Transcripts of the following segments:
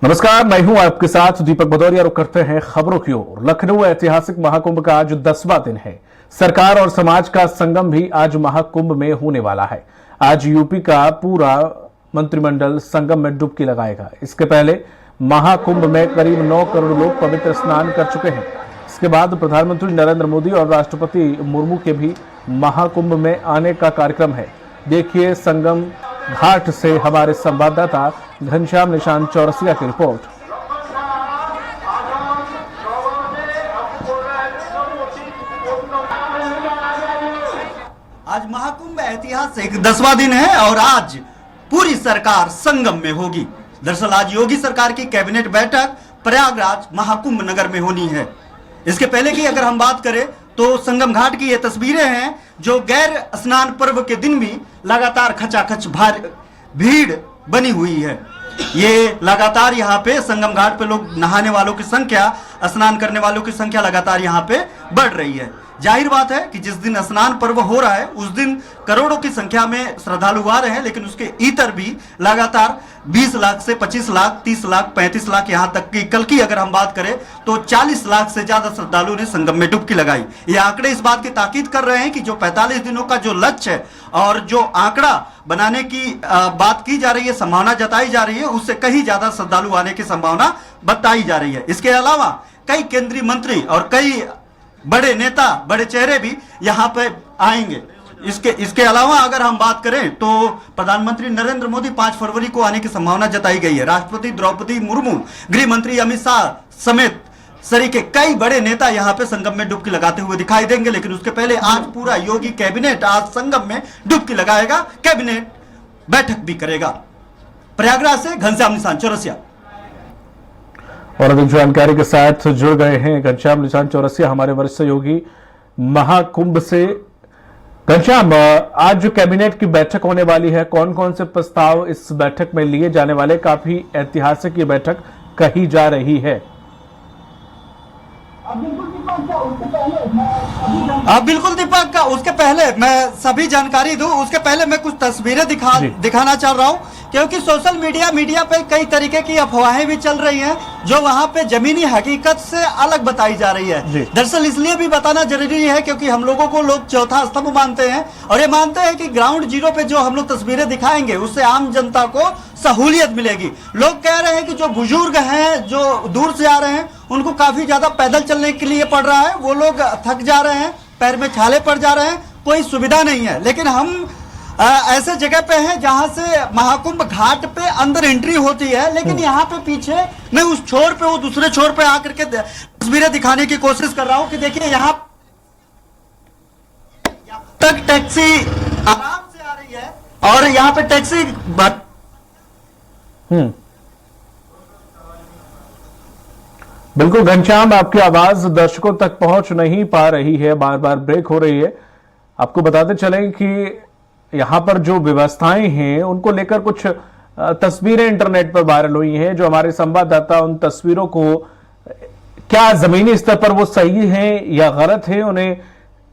नमस्कार, मैं हूं आपके साथ दीपक भदौरिया। रुक करते हैं खबरों की ओर। लखनऊ ऐतिहासिक महाकुंभ का आज 10वां दिन है। सरकार और समाज का संगम भी आज महाकुंभ में होने वाला है। आज यूपी का पूरा मंत्रिमंडल संगम में डुबकी लगाएगा। इसके पहले महाकुंभ में करीब 9 करोड़ लोग पवित्र स्नान कर चुके हैं। इसके बाद प्रधानमंत्री नरेंद्र मोदी और राष्ट्रपति मुर्मू के भी महाकुंभ में आने का कार्यक्रम है। देखिए संगम घाट से हमारे संवाददाता घनश्याम निशान चौरसिया की रिपोर्ट। आज महाकुंभ ऐतिहासिक 10वां दिन है और आज पूरी सरकार संगम में होगी। दरअसल आज योगी सरकार की कैबिनेट बैठक प्रयागराज महाकुंभ नगर में होनी है। इसके पहले की अगर हम बात करें तो संगम घाट की ये तस्वीरें हैं जो गैर स्नान पर्व के दिन भी लगातार खचाखच भीड़ बनी हुई है। ये लगातार यहाँ पे संगम घाट पे लोग नहाने वालों की संख्या, स्नान करने वालों की संख्या लगातार यहाँ पे बढ़ रही है। जाहिर बात है कि जिस दिन स्नान पर्व हो रहा है उस दिन करोड़ों की संख्या में श्रद्धालु आ रहे हैं, लेकिन उसके इतर भी लगातार 20 लाख से 25 लाख, 30 लाख, 35 लाख, यहाँ तक कि कल की अगर हम बात करें तो 40 लाख से ज्यादा श्रद्धालुओं ने संगम में डुबकी लगाई। ये आंकड़े इस बात की ताकीद कर रहे हैं कि जो 45 दिनों का जो लक्ष्य है और जो आंकड़ा बनाने की बात की जा रही है, संभावना जताई जा रही है, उससे कहीं ज्यादा श्रद्धालु आने की संभावना बताई जा रही है। इसके अलावा कई केंद्रीय मंत्री और कई बड़े नेता, बड़े चेहरे भी यहाँ पे आएंगे। इसके अलावा अगर हम बात करें तो प्रधानमंत्री नरेंद्र मोदी 5 फरवरी को आने की संभावना जताई गई है। राष्ट्रपति द्रौपदी मुर्मू, गृह मंत्री अमित शाह समेत सरीके कई बड़े नेता यहाँ पे संगम में डुबकी लगाते हुए दिखाई देंगे। लेकिन उसके पहले आज पूरा योगी कैबिनेट आज संगम में डुबकी लगाएगा, कैबिनेट बैठक भी करेगा। प्रयागराज से घनश्याम निशान चौरसिया। और अधिक जानकारी के साथ जुड़ गए हैं घनश्याम निशान चौरसिया हमारे वरिष्ठ सहयोगी महाकुंभ से। घनश्याम, आज जो कैबिनेट की बैठक होने वाली है, कौन कौन से प्रस्ताव इस बैठक में लिए जाने वाले? काफी ऐतिहासिक ये बैठक कही जा रही है। बिल्कुल दीपक का उसके पहले मैं सभी जानकारी दूं, उसके पहले मैं कुछ तस्वीरें दिखाना चाह रहा हूं, क्योंकि सोशल मीडिया पे कई तरीके की अफवाहें भी चल रही हैं जो वहां पे जमीनी हकीकत से अलग बताई जा रही है। दरअसल इसलिए भी बताना जरूरी है क्योंकि हम लोगों को लोग चौथा स्तंभ मानते हैं और ये मानते हैं कि ग्राउंड जीरो पे जो हम लोग तस्वीरें दिखाएंगे उससे आम जनता को सहूलियत मिलेगी। लोग कह रहे हैं कि जो बुजुर्ग हैं, जो दूर से आ रहे हैं, उनको काफी ज्यादा पैदल चलने के लिए पड़ रहा है, वो लोग थक जा रहे हैं, पैर में छाले पड़ जा रहे हैं, कोई सुविधा नहीं है। लेकिन हम ऐसे जगह पे हैं जहां से महाकुंभ घाट पे अंदर एंट्री होती है, लेकिन यहाँ पे पीछे मैं उस छोर पे, वो दूसरे छोर पे आकर के तस्वीरें दिखाने की कोशिश कर रहा हूं कि देखिए यहाँ तक टैक्सी आराम से आ रही है और यहाँ पे टैक्सी बिल्कुल घनश्याम, आपकी आवाज दर्शकों तक पहुंच नहीं पा रही है, बार बार ब्रेक हो रही है। आपको बताते चलें कि यहां पर जो व्यवस्थाएं हैं उनको लेकर कुछ तस्वीरें इंटरनेट पर वायरल हुई हैं। जो हमारे संवाददाता उन तस्वीरों को क्या जमीनी स्तर पर वो सही हैं या गलत है उन्हें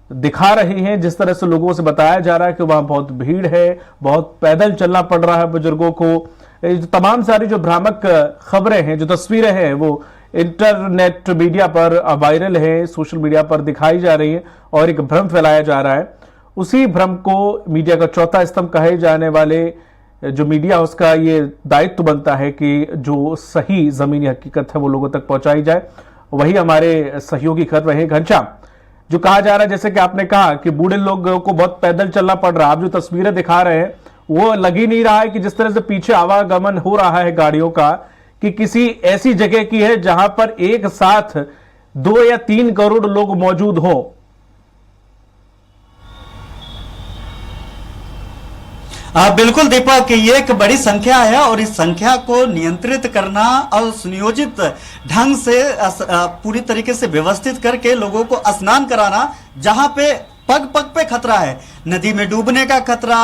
दिखा रही हैं। जिस तरह से लोगों से बताया जा रहा है कि वहां बहुत भीड़ है, बहुत पैदल चलना पड़ रहा है बुजुर्गों को। तमाम सारी जो भ्रामक खबरें हैं, जो तस्वीरें हैं, वो इंटरनेट मीडिया पर वायरल है, सोशल मीडिया पर दिखाई जा रही है और एक भ्रम फैलाया जा रहा है। उसी भ्रम को मीडिया का चौथा स्तंभ कहे जाने वाले जो मीडिया, उसका ये दायित्व बनता है कि जो सही जमीनी हकीकत है वो लोगों तक पहुंचाई जाए। वही हमारे सहयोगी कर रहे हैं घनश्याम। जो कहा जा रहा है, जैसे कि आपने कहा कि बूढ़े लोगों को बहुत पैदल चलना पड़ रहा है, आप जो तस्वीरें दिखा रहे हैं वो लग ही नहीं रहा है कि जिस तरह से पीछे आवागमन हो रहा है गाड़ियों का, कि किसी ऐसी जगह की है जहां पर एक साथ 2 या 3 करोड़ लोग मौजूद हों। बिल्कुल दीपक, ये एक बड़ी संख्या है और इस संख्या को नियंत्रित करना और सुनियोजित ढंग से पूरी तरीके से व्यवस्थित करके लोगों को स्नान कराना, जहां पे पग पग पे खतरा है, नदी में डूबने का खतरा,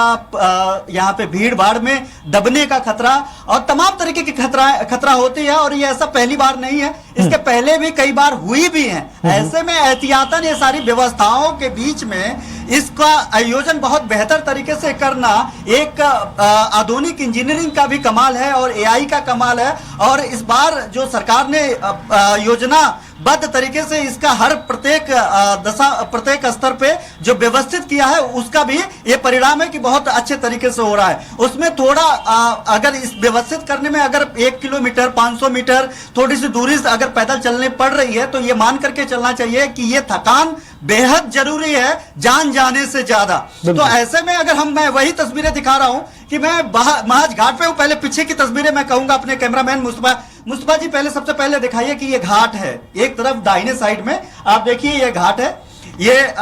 यहाँ पे भीड़ भाड़ में दबने का खतरा और तमाम तरीके की खतरा होती है। और ये ऐसा पहली बार नहीं है, इसके पहले भी कई बार हुई भी है। ऐसे में एहतियातन ये सारी व्यवस्थाओं के बीच में इसका आयोजन बहुत बेहतर तरीके से करना एक आधुनिक इंजीनियरिंग का भी कमाल है और एआई का कमाल है। और इस बार जो सरकार ने योजना बद्ध तरीके से इसका हर प्रत्येक स्तर पे जो व्यवस्थित किया है उसका भी ये परिणाम है कि बहुत अच्छे तरीके से हो रहा है। उसमें थोड़ा अगर इस व्यवस्थित करने में अगर 1 किलोमीटर 500 मीटर थोड़ी सी दूरी से अगर पैदल चलने पड़ रही है तो ये मान करके चलना चाहिए कि ये थकान बेहद जरूरी है जान जाने से ज्यादा। तो ऐसे में अगर मैं वही तस्वीरें दिखा रहा हूं कि मैं महज घाट पे हूं। पहले पीछे की तस्वीरें मैं कहूंगा अपने कैमरामैन मुस्तफा जी पहले सबसे पहले दिखाइए कि ये घाट है। एक तरफ दाहिने साइड में आप देखिए ये घाट है, ये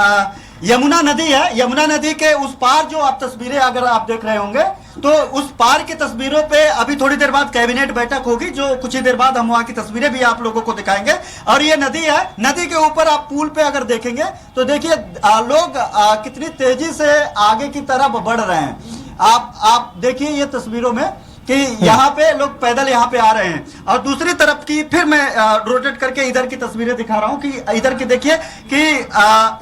यमुना नदी है। यमुना नदी के उस पार जो आप तस्वीरें अगर आप देख रहे होंगे तो उस पार की तस्वीरों पे अभी थोड़ी देर बाद कैबिनेट बैठक होगी, जो कुछ ही देर बाद हम वहां की तस्वीरें भी आप लोगों को दिखाएंगे। और ये नदी है, नदी के ऊपर आप पुल पे अगर देखेंगे तो देखिए लोग कितनी तेजी से आगे की तरफ बढ़ रहे हैं। आप देखिए ये तस्वीरों में कि यहाँ पे लोग पैदल यहाँ पे आ रहे हैं। और दूसरी तरफ की फिर मैं रोटेट करके इधर की तस्वीरें दिखा रहा हूँ कि इधर की देखिए कि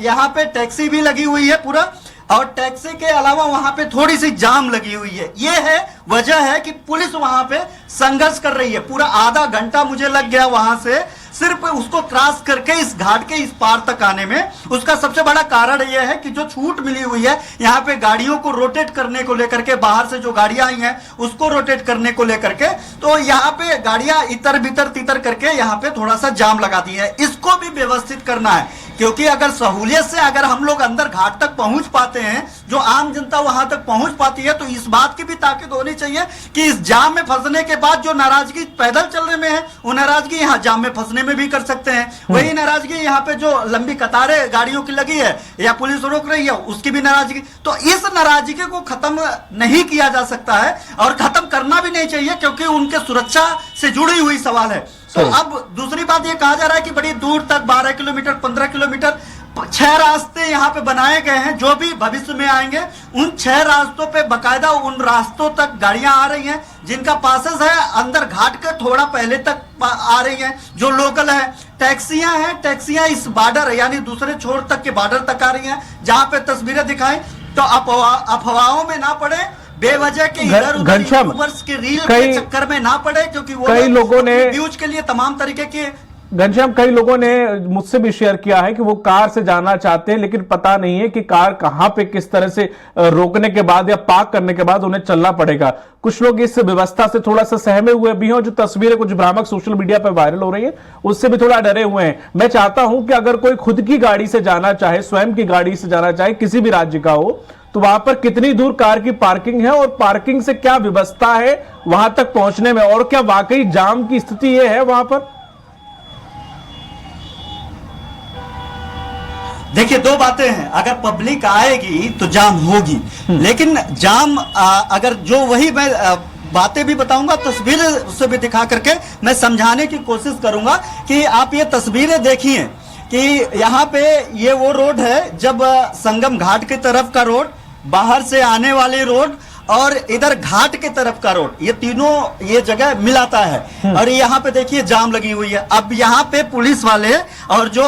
यहाँ पे टैक्सी भी लगी हुई है पूरा, और टैक्सी के अलावा वहां पे थोड़ी सी जाम लगी हुई है। ये है वजह है कि पुलिस वहां पे संघर्ष कर रही है। पूरा आधा घंटा मुझे लग गया वहां से सिर्फ उसको क्रॉस करके इस घाट के इस पार तक आने में। उसका सबसे बड़ा कारण यह है कि जो छूट मिली हुई है यहाँ पे गाड़ियों को रोटेट करने को लेकर के, बाहर से जो गाड़ियां आई हैं उसको रोटेट करने को लेकर के, तो यहाँ पे गाड़ियां इतर बितर तितर करके यहाँ पे थोड़ा सा जाम लगा दी है। इसको भी व्यवस्थित करना है, क्योंकि अगर सहूलियत से अगर हम लोग अंदर घाट तक पहुंच पाते हैं, जो आम जनता वहां तक पहुंच पाती है, तो इस बात की भी ताकीद होनी चाहिए कि इस जाम में फंसने के बाद जो नाराजगी पैदल चलने में है वो नाराजगी यहाँ जाम में फंसने में भी कर सकते हैं। वही नाराजगी यहाँ पे जो लंबी कतारें गाड़ियों की लगी है या पुलिस रोक रही है उसकी भी नाराजगी। तो इस नाराजगी को खत्म नहीं किया जा सकता है और खत्म करना भी नहीं चाहिए, क्योंकि उनके सुरक्षा से जुड़ी हुई सवाल है। तो अब दूसरी बात ये कहा जा रहा है कि बड़ी दूर तक 12 किलोमीटर 15 किलोमीटर 6 रास्ते यहाँ पे बनाए गए हैं। जो भी भविष्य में आएंगे उन 6 रास्तों पे बकायदा उन रास्तों तक गाड़ियां आ रही हैं, जिनका पासेस है अंदर घाट के थोड़ा पहले तक आ रही हैं, जो लोकल है। टैक्सियां हैं, टैक्सियां इस बॉर्डर यानी दूसरे छोर तक के बॉर्डर तक आ रही हैं। जहां पे तस्वीरें दिखाएं तो अफवाहों में ना पड़े, बेवजह के इधर उधर यूट्यूबर्स के रील के चक्कर में ना पड़े, क्योंकि वो कई लोगों ने व्यूज के लिए तमाम तरीके के घनश्याम, कई लोगों ने मुझसे भी शेयर किया है कि वो कार से जाना चाहते हैं, लेकिन पता नहीं है कि कार कहां पे किस तरह से रोकने के बाद या पार्क करने के बाद उन्हें चलना पड़ेगा। कुछ लोग इस व्यवस्था से थोड़ा सा सहमे हुए भी हैं, जो तस्वीरें कुछ भ्रामक सोशल मीडिया पर वायरल हो रही है उससे भी थोड़ा डरे हुए हैं। मैं चाहता हूं कि अगर कोई खुद की गाड़ी से जाना चाहे, स्वयं की गाड़ी से जाना चाहे, किसी भी राज्य का हो, तो वहां पर कितनी दूर कार की पार्किंग है और पार्किंग से क्या व्यवस्था है वहां तक पहुंचने में, और क्या वाकई जाम की स्थिति यह है वहां पर? देखिए, दो बातें हैं। अगर पब्लिक आएगी तो जाम होगी, लेकिन जाम अगर जो वही मैं बातें भी बताऊंगा, तस्वीर से भी दिखा करके मैं समझाने की कोशिश करूंगा कि आप ये तस्वीरें देखिए कि यहाँ पे ये वो रोड है, जब संगम घाट की तरफ का रोड, बाहर से आने वाले रोड और इधर घाट के तरफ का रोड, ये तीनों ये जगह मिलाता है। और यहाँ पे देखिए जाम लगी हुई है। अब यहाँ पे पुलिस वाले और जो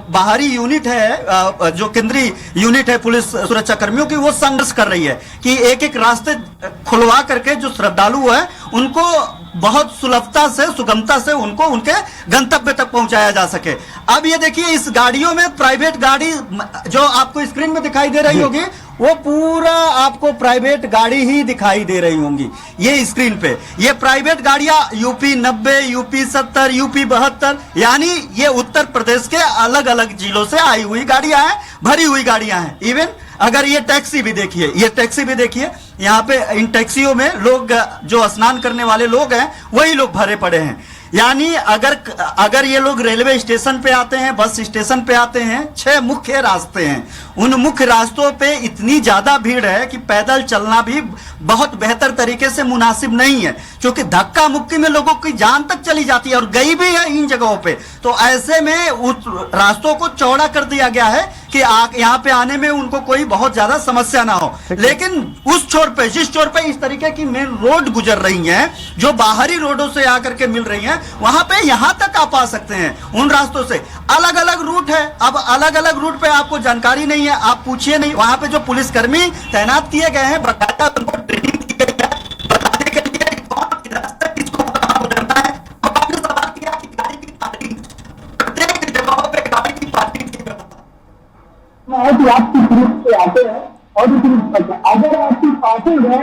बाहरी यूनिट है, जो केंद्रीय यूनिट है पुलिस सुरक्षा कर्मियों की, वो संघर्ष कर रही है कि एक एक रास्ते खुलवा करके जो श्रद्धालु है उनको बहुत सुलभता से, सुगमता से उनको उनके गंतव्य तक पहुंचाया जा सके। अब ये देखिए, इस गाड़ियों में प्राइवेट गाड़ी जो आपको स्क्रीन में दिखाई दे रही होगी, वो पूरा आपको प्राइवेट गाड़ी ही दिखाई दे रही होंगी ये स्क्रीन पे। ये प्राइवेट गाड़ियां यूपी 90, यूपी 70, यूपी 72, यानी ये उत्तर प्रदेश के अलग अलग जिलों से आई हुई गाड़ियां हैं, भरी हुई गाड़ियां हैं। इवन अगर ये टैक्सी भी देखिए, ये टैक्सी भी देखिए, यहाँ पे इन टैक्सियों में लोग जो स्नान करने वाले लोग हैं वही लोग भरे पड़े हैं। यानी अगर ये लोग रेलवे स्टेशन पे आते हैं, बस स्टेशन पे आते हैं, 6 मुख्य रास्ते हैं, उन मुख्य रास्तों पे इतनी ज्यादा भीड़ है कि पैदल चलना भी बहुत बेहतर तरीके से मुनासिब नहीं है, क्योंकि धक्का मुक्की में लोगों की जान तक चली जाती है और गई भी है इन जगहों पे। तो ऐसे में उस रास्तों को चौड़ा कर दिया गया है कि यहाँ पे आने में उनको कोई बहुत ज्यादा समस्या ना हो। लेकिन उस छोर पे, जिस छोर पे इस तरीके की मेन रोड गुजर रही हैं, जो बाहरी रोडों से आकर के मिल रही हैं, वहां पे यहां तक आप आ सकते हैं। उन रास्तों से अलग अलग रूट है। अब अलग अलग रूट पे आपको जानकारी नहीं नहीं है, आप पूछिए नहीं। वहां पे जो पुलिसकर्मी तैनात किए गए हैं, बकायदा उनको ट्रेनिंग दी गई है बताने के लिए कि कौन किधर से किसको कहां गुजरना है। और आपने सवाल किया कि गाड़ी की पार्किंग, प्रत्येक जगहों पे गाड़ी की पार्किंग की व्यवस्था है कि आप किस रूप से आते हैं और इस रूप से अगर आपकी पार्किंग है,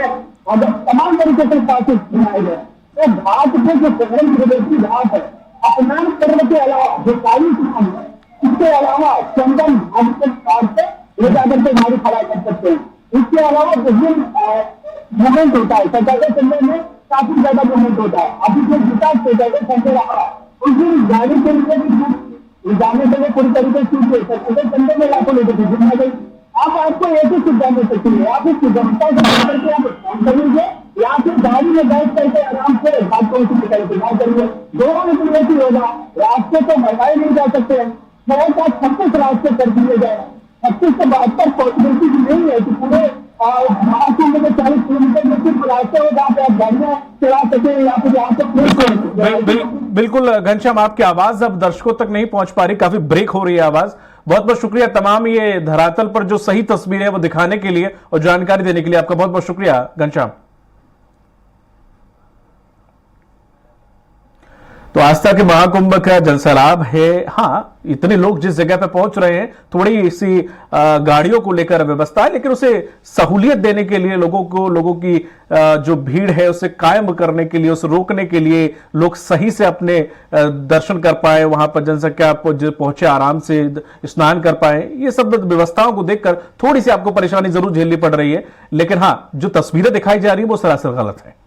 अगर तमाम तरीके से पार्किंग बनाए गए तो घाट पे जो शहर प्रदेशी घाट है, अपमान करने के अलावा जो काली किसान है, इसके अलावा चंदन घाट के पार से ले जाकर के गाड़ी खड़ा कर सकते हैं। इसके अलावा विभिन्न मूवमेंट होता है, सैटरडे संडे में काफी ज्यादा मूवमेंट होता है। अभी जो विकास सैटरडे संडे रहा उस दिन गाड़ी के लिए भी जाने के लिए पूरी तरीके से सैटरडे संडे में लाखों लोगों की भीड़ लग गई। अब आपको एक ही सुविधा मिल सकती है, आप इस जनता को करके आप काम करेंगे या फिर गाड़ी में बैठ करके आराम से घाट को निकाल करिए। दोनों में तो एक ही होगा। रास्ते तो बढ़ाए नहीं जा सकते हैं, शहर का 36 रास्ते कर दिए गए। 36 से 72 पॉसिबिलिटी नहीं है कि पूरे महाकुंभ में 40 किलोमीटर में सिर्फ रास्ते हो जहाँ पे आप गाड़ियां चला सके या फिर यहाँ से बिल्कुल घनश्याम, आपकी आवाज अब दर्शकों तक नहीं पहुंच पा रही, काफी ब्रेक हो रही है आवाज। बहुत बहुत शुक्रिया तमाम ये धरातल पर जो सही तस्वीरें वो दिखाने के लिए और जानकारी देने के लिए आपका बहुत बहुत शुक्रिया घनश्याम। तो आस्था के महाकुंभ का जनसैलाब है। हाँ, इतने लोग जिस जगह पे पहुंच रहे हैं, थोड़ी सी गाड़ियों को लेकर व्यवस्था है, लेकिन उसे सहूलियत देने के लिए लोगों की जो भीड़ है उसे कायम करने के लिए, उसे रोकने के लिए, लोग सही से अपने दर्शन कर पाए, वहां पर जनसंख्या पहुंचे, आराम से स्नान कर पाए, ये सब व्यवस्थाओं को देखकर थोड़ी सी आपको परेशानी जरूर झेलनी पड़ रही है। लेकिन हाँ, जो तस्वीरें दिखाई जा रही है वो सरासर गलत है।